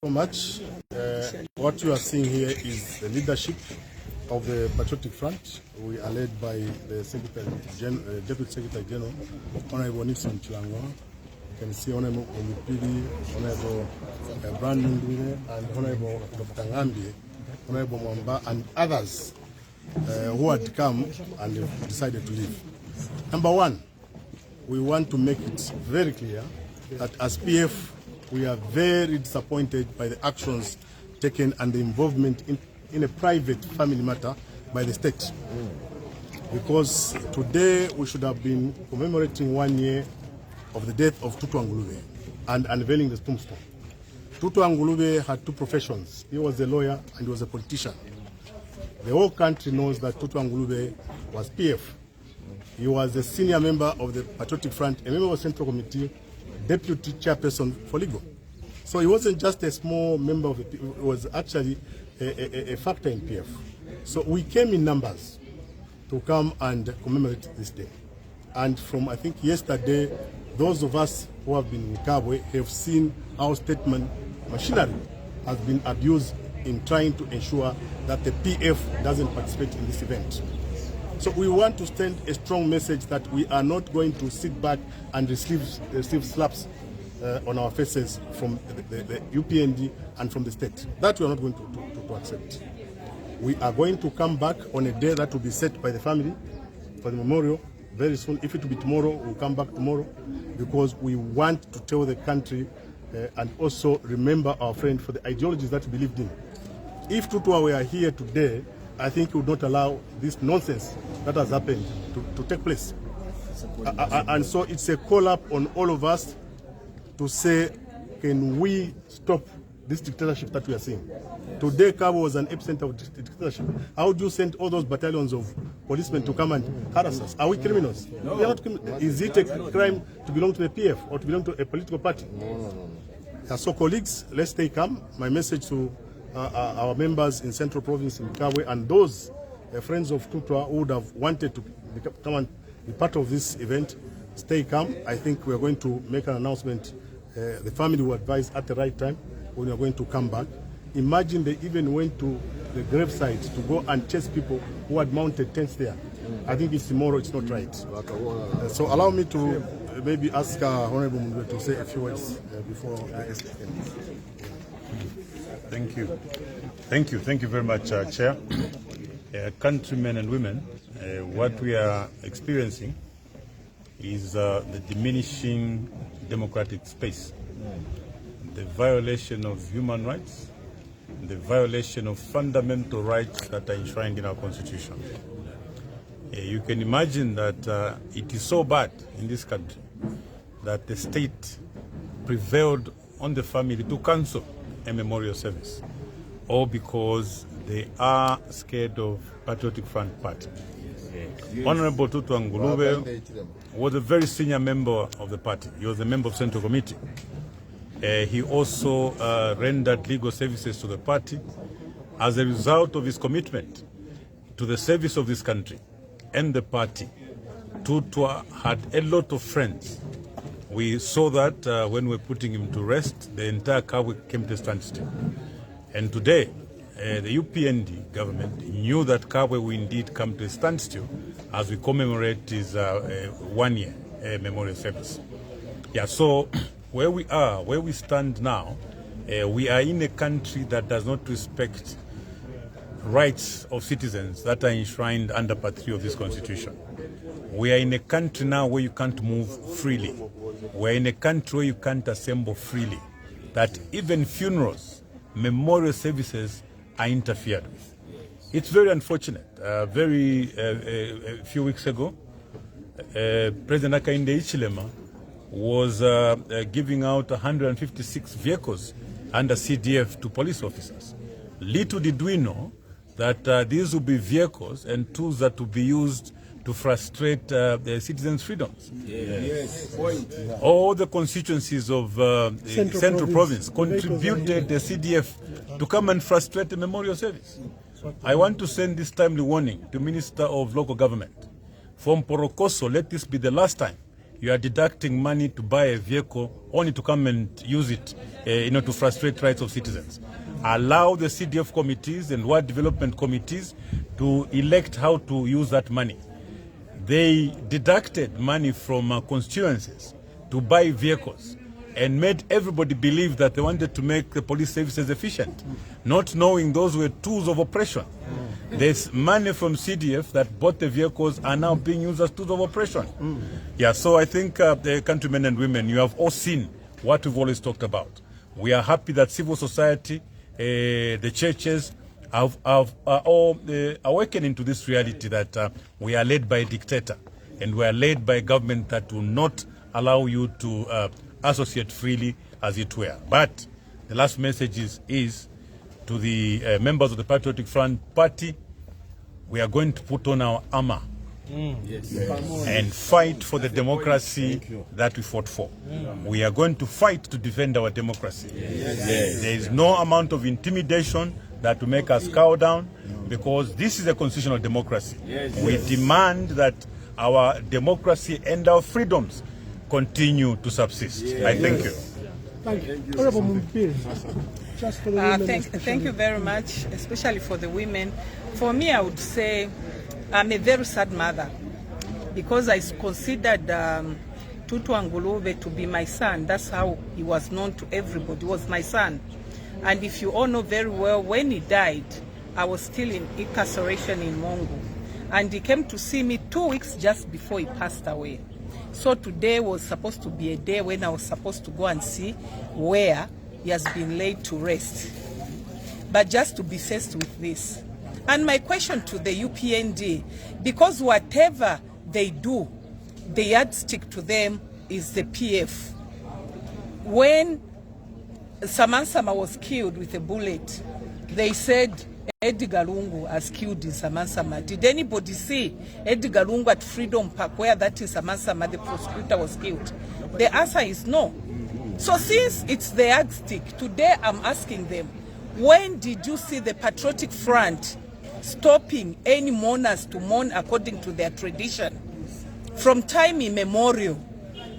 So much. What you are seeing here is the leadership of the Patriotic Front. We are led by the Deputy Secretary General, Honorable Nixon Chilangwa. You can see Honorable Olupidi, Honorable Brandon Ngulube, and Honorable Dr. Ngambi, Honorable Mwamba, and others who had come and decided to leave. Number one, we want to make it very clear that as PF, we are very disappointed by the actions taken and the involvement in a private family matter by the state. Because today we should have been commemorating 1 year of the death of Tutwa Ngulube and unveiling the tombstone. Tutwa Ngulube had two professions. He was a lawyer and he was a politician. The whole country knows that Tutwa Ngulube was PF. He was a senior member of the Patriotic Front, a member of the Central Committee, deputy chairperson for legal. So he wasn't just a small member of the PF, he was actually a factor in PF. So we came in numbers to come and commemorate this day. And from, I think, yesterday, those of us who have been in Kabwe have seen how statement machinery has been abused in trying to ensure that the PF doesn't participate in this event. So we want to send a strong message that we are not going to sit back and receive slaps on our faces from the UPND and from the state. That we are not going to accept. We are going to come back on a day that will be set by the family for the memorial very soon. If it will be tomorrow, we'll come back tomorrow, because we want to tell the country and also remember our friend for the ideologies that he believed in. If Tutwa were here today, I think he would not allow this nonsense that has happened to take place. And so it's a call up on all of us to say, can we stop this dictatorship that we are seeing? Today, Cabo was an epicenter of dictatorship. How do you send all those battalions of policemen to come and harass us? Are we criminals? No. We are not criminals. Is it a crime to belong to the PF or to belong to a political party? No. So colleagues, let's stay calm. My message to our members in Central Province in Kabwe and those friends of Tutwa who would have wanted to come and be part of this event, stay calm. I think we are going to make an announcement. The family will advise at the right time when we are going to come back. Imagine they even went to the gravesite to go and chase people who had mounted tents there. I think it's tomorrow, it's not right. So allow me to maybe ask Honorable Ngulube to say a few words before the ends. Thank you. Thank you. Thank you very much, Chair. Countrymen and women, what we are experiencing is the diminishing democratic space, the violation of human rights, the violation of fundamental rights that are enshrined in our Constitution. You can imagine that it is so bad in this country that the state prevailed on the family to cancel a memorial service, all because they are scared of Patriotic Front Party. Yes. Honorable Tutwa Ngulube was a very senior member of the party. He was a member of Central Committee. He also rendered legal services to the party. As a result of his commitment to the service of this country and the party, Tutwa had a lot of friends. We saw that when we were putting him to rest, the entire Kabwe came to a standstill. And today, the UPND government knew that Kabwe will indeed come to a standstill as we commemorate his 1 year memorial service. Yeah, so where we stand now, we are in a country that does not respect rights of citizens that are enshrined under Part 3 of this Constitution. We are in a country now where you can't move freely. We're in a country where you can't assemble freely. That even funerals, memorial services are interfered with. It's very unfortunate. A few weeks ago, President Hakainde Hichilema was giving out 156 vehicles under CDF to police officers. Little did we know that these will be vehicles and tools that will be used to frustrate the citizens' freedoms. Yes. All the constituencies of Central Province contributed the CDF to come and frustrate the memorial service. I want to send this timely warning to Minister of Local Government. From Porokoso, let this be the last time you are deducting money to buy a vehicle only to come and use it, to frustrate rights of citizens. Allow the CDF committees and ward development committees to elect how to use that money. They deducted money from constituencies to buy vehicles and made everybody believe that they wanted to make the police services efficient, not knowing those were tools of oppression. There's money from CDF that bought the vehicles are now being used as tools of oppression. Yeah, so I think the countrymen and women, you have all seen what we've always talked about. We are happy that civil society, the churches, are all awakening to this reality that we are led by a dictator and we are led by a government that will not allow you to associate freely, as it were. But the last message is to the members of the Patriotic Front Party, we are going to put on our armor and fight for the democracy that we fought for. We are going to fight to defend our democracy. There is no amount of intimidation that will make us cower down, because this is a constitutional democracy. We demand that our democracy and our freedoms continue to subsist. I thank you. Thank you. Honorable Mumpiri, just for the women. Thank you very much, especially for the women. For me, I would say I'm a very sad mother, because I considered Tutwa Ngulube to be my son. That's how he was known to everybody. He was my son. And if you all know very well, when he died, I was still in incarceration in Mongo. And he came to see me 2 weeks just before he passed away. So today was supposed to be a day when I was supposed to go and see where he has been laid to rest. But just to be faced with this. And my question to the UPND, because whatever they do, the yardstick to them is the PF. When Samansama was killed with a bullet, they said Edgar Lungu has killed Samansama. Did anybody see Edgar Lungu at Freedom Park, where that is Samansama, the prosecutor, was killed? The answer is no. So since it's the yardstick, today I'm asking them, when did you see the Patriotic Front stopping any mourners to mourn according to their tradition? From time immemorial,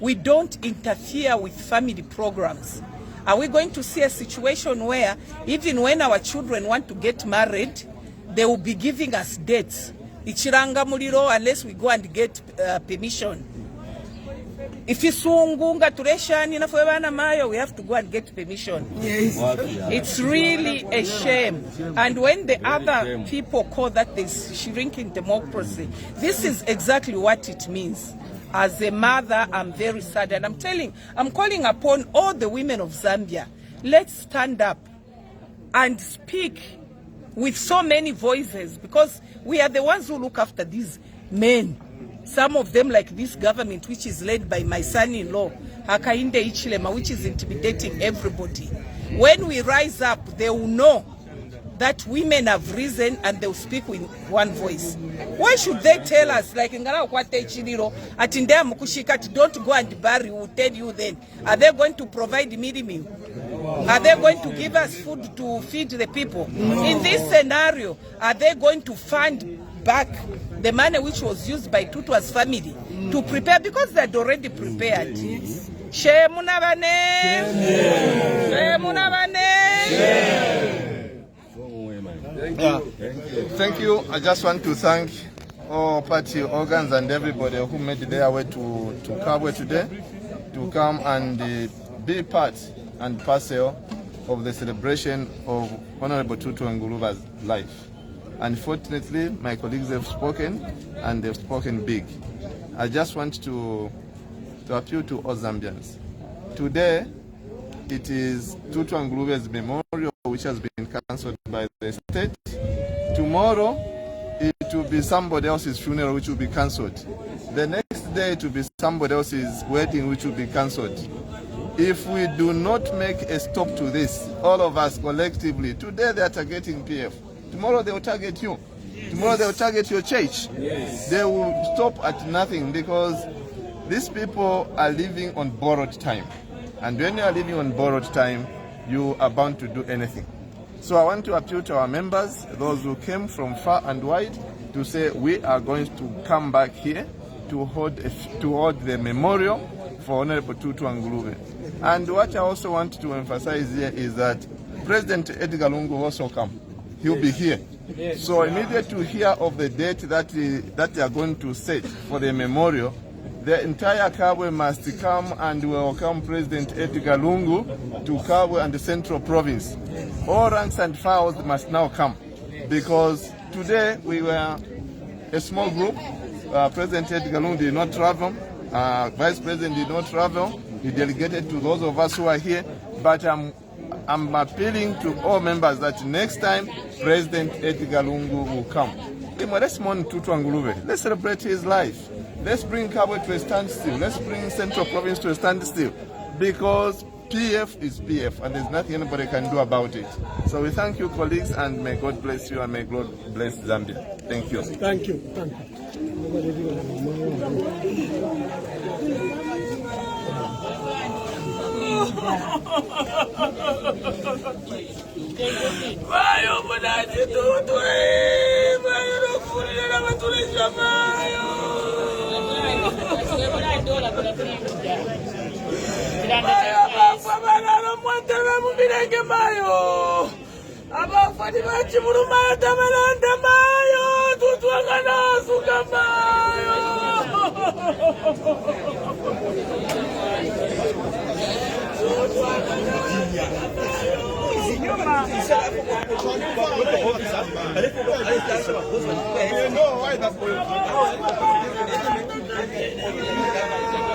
we don't interfere with family programs. Are we going to see a situation where even when our children want to get married, they will be giving us dates? Ichiranga muliro, unless we go and get permission. If it's Sungunga Tureshani na Mayo, we have to go and get permission. Yes. It's really a shame. And when the other people call that this shrinking democracy, this is exactly what it means. As a mother, I'm very sad, and I'm calling upon all the women of Zambia. Let's stand up and speak with so many voices, because we are the ones who look after these men. Some of them, like this government, which is led by my son-in-law, Hakainde Ichilema, which is intimidating everybody. When we rise up, they will know that women have risen and they will speak with one voice. Why should they tell us, like Ngara Kwate Chiliro, Atindea Mukushika, don't go and bury, we'll tell you then. Are they going to provide meal? Are they going to give us food to feed the people? In this scenario, are they going to fund back the money which was used by Tutwa's family to prepare, because they had already prepared? Thank you. I just want to thank all party organs and everybody who made their way to Kabwe today to come and be part and parcel of the celebration of Honorable Tutwa Ngulube's life. Unfortunately, my colleagues have spoken, and they've spoken big. I just want to appeal to all Zambians. Today, it is Tutwa Ngulube's memorial, which has been cancelled by the state. Tomorrow, it will be somebody else's funeral, which will be cancelled. The next day, it will be somebody else's wedding, which will be cancelled. If we do not make a stop to this, all of us collectively, today they are targeting PF. Tomorrow they will target you. Tomorrow they will target your church. They will stop at nothing, because these people are living on borrowed time. And when you are living on borrowed time, you are bound to do anything. So I want to appeal to our members, those who came from far and wide, to say we are going to come back here to hold the memorial for Honorable Tutwa Ngulube. And what I also want to emphasize here is that President Edgar Lungu will also come. He'll be here. So immediately to hear of the date that they are going to set for the memorial, the entire Kabwe must come and welcome President Edgar Lungu to Kabwe and the Central Province. All ranks and files must now come, because today we were a small group. President Edgar Lungu did not travel. Vice President did not travel. He delegated to those of us who are here. But I'm appealing to all members that next time President Edgar Lungu will come. Let's mourn Tutwa Ngulube. Let's celebrate his life. Let's bring Kabwe to a standstill. Let's bring Central Province to a standstill, because PF is PF and there's nothing anybody can do about it. So we thank you, colleagues, and may God bless you and may God bless Zambia. Thank you. Thank you. Thank you.